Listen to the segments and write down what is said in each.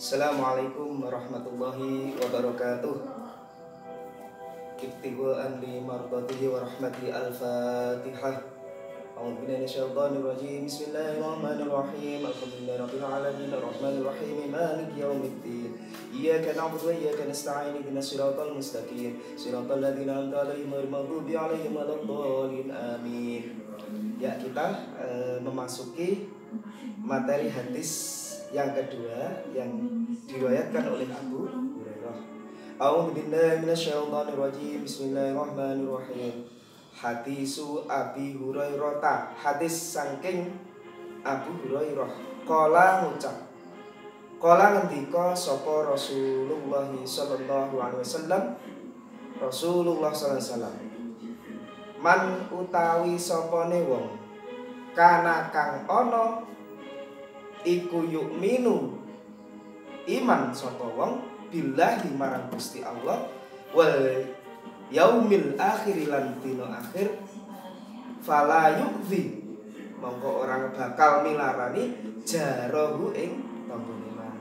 Assalamualaikum warahmatullahi wabarakatuh. Ibtigha'an li mardatihi wa rahmati al-Fatihah. A'udzu billahi minasyaitonir rajim. Bismillahirrahmanirrahim. Alhamdulillahi rabbil alamin arrahmanir rahim maliki yaumiddin. Iyyaka na'budu wa iyyaka nasta'in ihdinas siratal mustaqim. Siratal ladzina an'amta 'alaihim ghairil maghdubi 'alaihim waladdallin. Amin. Ya, kita memasuki materi hadis yang kedua yang diriwayatkan oleh Abu Hurairah. A'udzu billahi minasyaitonir rajim. Bismillahirrahmanirrahim. Hadisu Abi Hurairah. Hadis saking Abu Hurairah. Qala ngucap. Qala ngendika sapa Rasulullah sallallahu alaihi wasallam. Rasulullah sallallahu alaihi wasallam. Man utawi sapane wong kana kang ana iku yu'minu iman sapa wong billahi marang Gusti Allah wal yaumil akhir lan dina akhir fala yu'dhi mongko orang bakal milarani jarahu ing tanggane man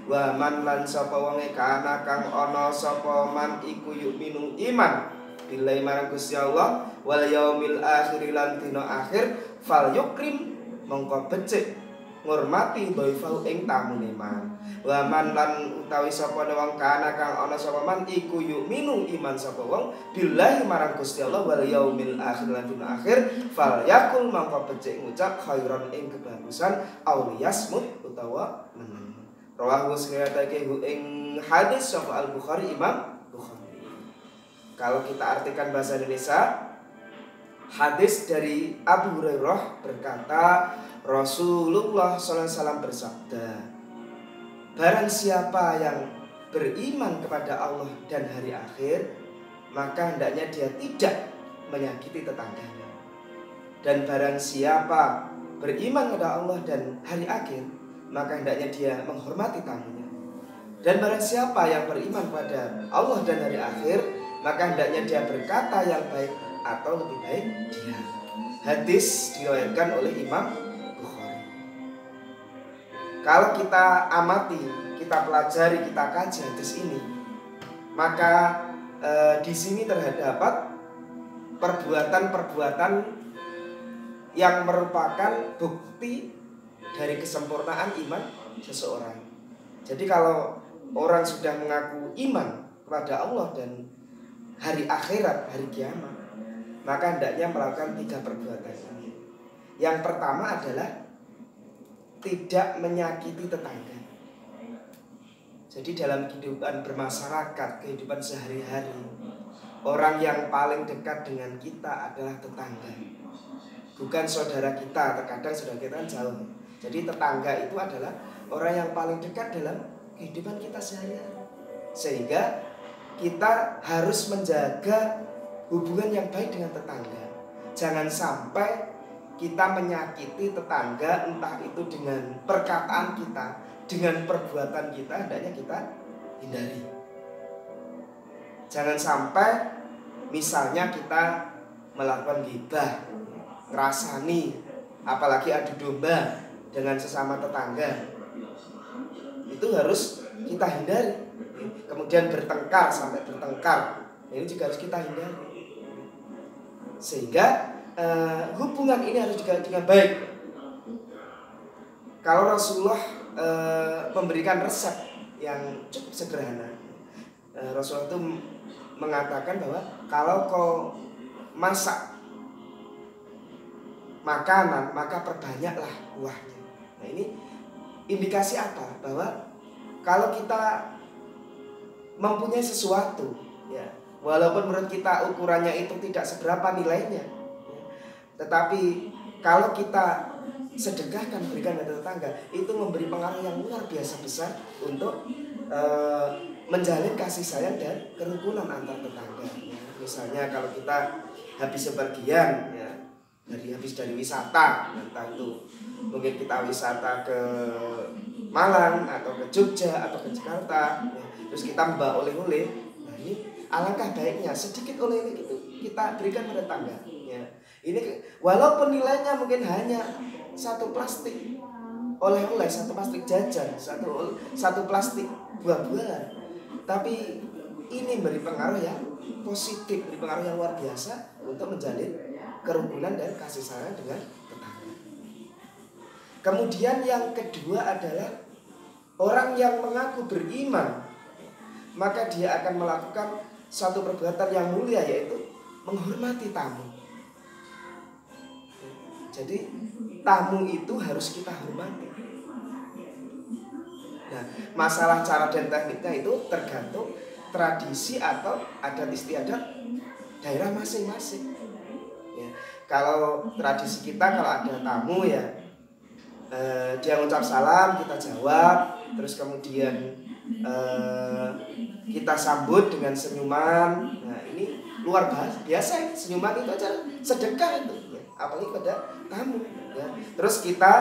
wa man lan sapa wonge kana kang ana sapa man iku yu'minu iman billahi marang Gusti Allah wal yaumil akhir lan dina akhir fal yukrim mongko becik ngurmati dhaifau ing tamune man wa man lan utawi sapa wong kana kang ana sapa man iku yu'minu iman sapa wong billahi marang Gusti Allah wal yaumil akhir lan dina akhir fal yakul mangko becik ngucap khairan ing kebagusan auliyasmut utawa rawahu sriatake ing hadis sapa Al Bukhari Imam Bukhari. Kalau kita artikan bahasa Indonesia, hadis dari Abu Hurairah berkata Rasulullah SAW bersabda, barang siapa yang beriman kepada Allah dan hari akhir, maka hendaknya dia tidak menyakiti tetangganya. Dan barang siapa beriman kepada Allah dan hari akhir, maka hendaknya dia menghormati tamunya. Dan barang siapa yang beriman kepada Allah dan hari akhir, maka hendaknya dia berkata yang baik atau lebih baik dia. Hadis diriwayatkan oleh Imam Bukhari. Kalau kita amati, kita pelajari, kita kaji hadis ini, maka di sini terdapat perbuatan-perbuatan yang merupakan bukti dari kesempurnaan iman seseorang. Jadi kalau orang sudah mengaku iman kepada Allah dan hari akhirat, hari kiamat, maka hendaknya melakukan 3 perbuatan. Yang pertama adalah tidak menyakiti tetangga. Jadi dalam kehidupan bermasyarakat, kehidupan sehari-hari, orang yang paling dekat dengan kita adalah tetangga, bukan saudara kita. Terkadang saudara kita kan jauh. Jadi tetangga itu adalah orang yang paling dekat dalam kehidupan kita sehari-hari. Sehingga kita harus menjaga hubungan yang baik dengan tetangga. Jangan sampai kita menyakiti tetangga, entah itu dengan perkataan kita, dengan perbuatan kita, hendaknya kita hindari. Jangan sampai misalnya kita melakukan ghibah, ngerasani, apalagi adu domba dengan sesama tetangga. Itu harus kita hindari. Kemudian bertengkar sampai bertengkar, ini juga harus kita hindari. Sehingga hubungan ini harus juga dengan baik. Kalau Rasulullah memberikan resep yang cukup sederhana, Rasulullah itu mengatakan bahwa kalau kau masak makanan, maka perbanyaklah kuahnya. Nah, ini indikasi apa? Bahwa kalau kita mempunyai sesuatu, ya, walaupun menurut kita ukurannya itu tidak seberapa nilainya, tetapi kalau kita sedekahkan, berikan kepada tetangga, itu memberi pengaruh yang luar biasa besar untuk menjalin kasih sayang dan kerukunan antar tetangga. Misalnya kalau kita habis sebagian, ya, habis dari wisata, entah itu mungkin kita wisata ke Malang atau ke Jogja atau ke Jakarta, ya, terus kita membawa oleh-oleh. Nah, ini alangkah baiknya sedikit oleh-oleh itu kita berikan pada tetangga, ya. Ini walaupun nilainya mungkin hanya 1 plastik, oleh-oleh, satu plastik jajan, satu plastik buah-buahan. Tapi ini beri pengaruh yang positif, beri pengaruh yang luar biasa untuk menjalin kerukunan dan kasih sayang dengan tetangga. Kemudian yang kedua adalah orang yang mengaku beriman, maka dia akan melakukan suatu perbuatan yang mulia, yaitu menghormati tamu. Jadi tamu itu harus kita hormati. Nah, masalah cara dan tekniknya itu tergantung tradisi atau adat istiadat daerah masing-masing. Ya, kalau tradisi kita, kalau ada tamu ya, dia ngucap salam, kita jawab, terus kemudian kita sambut dengan senyuman. Nah, ini luar biasa, senyuman itu aja sedekah itu, ya, apalagi pada tamu. Ya. Terus kita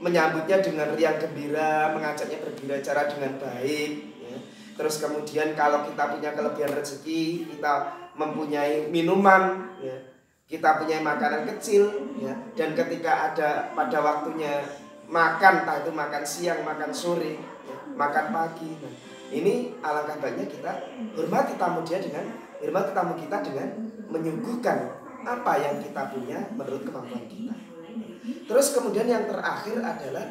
menyambutnya dengan riang gembira, mengajaknya berbicara dengan baik. Ya. Terus kemudian kalau kita punya kelebihan rezeki, kita mempunyai minuman, ya, kita punya makanan kecil, ya, dan ketika ada pada waktunya makan, entah itu makan siang, makan sore, ya, makan pagi. Nah, ini alangkah baiknya kita hormati tamu kita dengan menyuguhkan apa yang kita punya menurut kemampuan kita. Terus kemudian yang terakhir adalah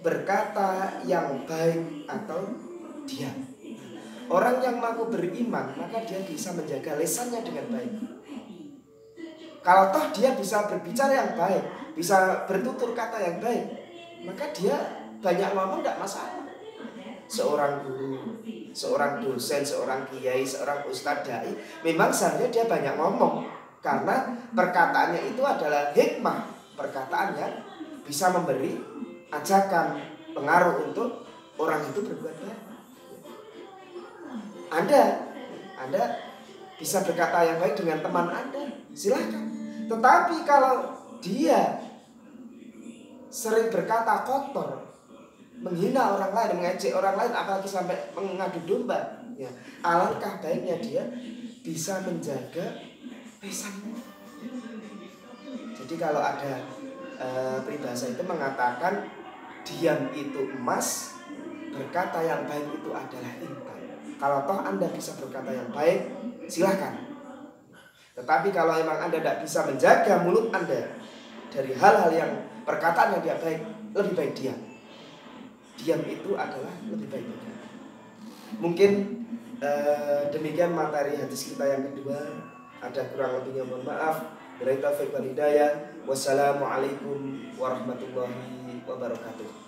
berkata yang baik atau diam. Orang yang mengaku beriman, maka dia bisa menjaga lisannya dengan baik. Kalau toh dia bisa berbicara yang baik, bisa bertutur kata yang baik, maka dia banyak ngomong tidak masalah. Seorang guru, seorang dosen, seorang kiai, seorang ustadz dai, memang seharusnya dia banyak ngomong, karena perkataannya itu adalah hikmah, perkataan yang bisa memberi ajakan, pengaruh untuk orang itu berbuat baik. Anda bisa berkata yang baik dengan teman Anda, silakan. Tetapi kalau dia sering berkata kotor, menghina orang lain, mengejek orang lain, apalagi sampai mengadu domba, ya, alangkah baiknya dia bisa menjaga lisannya. Jadi kalau ada peribahasa itu mengatakan diam itu emas, berkata yang baik itu adalah intan. Kalau toh Anda bisa berkata yang baik, silahkan. Tetapi kalau memang Anda tidak bisa menjaga mulut Anda dari hal-hal yang perkataan yang tidak baik, lebih baik diam. Diam itu adalah lebih baik. Mungkin demikian materi hadis kita yang kedua. Ada kurang lebihnya mohon maaf. Billahi taufiq wal hidayah. Wassalamualaikum warahmatullahi wabarakatuh.